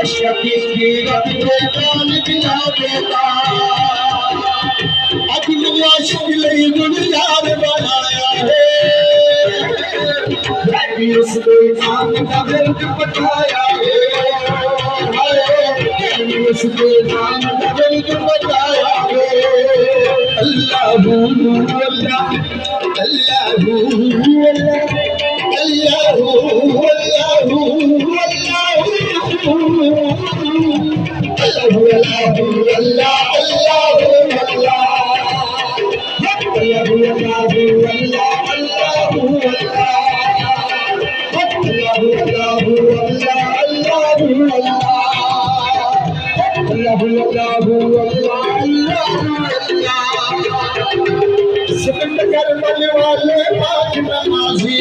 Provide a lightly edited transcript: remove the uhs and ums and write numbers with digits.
शकील की रब को कौन गिला देता अपनी शकील दुनिया में बनाया है उसको जान का दर्द बताया है उसको जान का दर्द बताया है अल्लाह अल्लाह अल्लाह सिकंदर वाले पाक नमाजी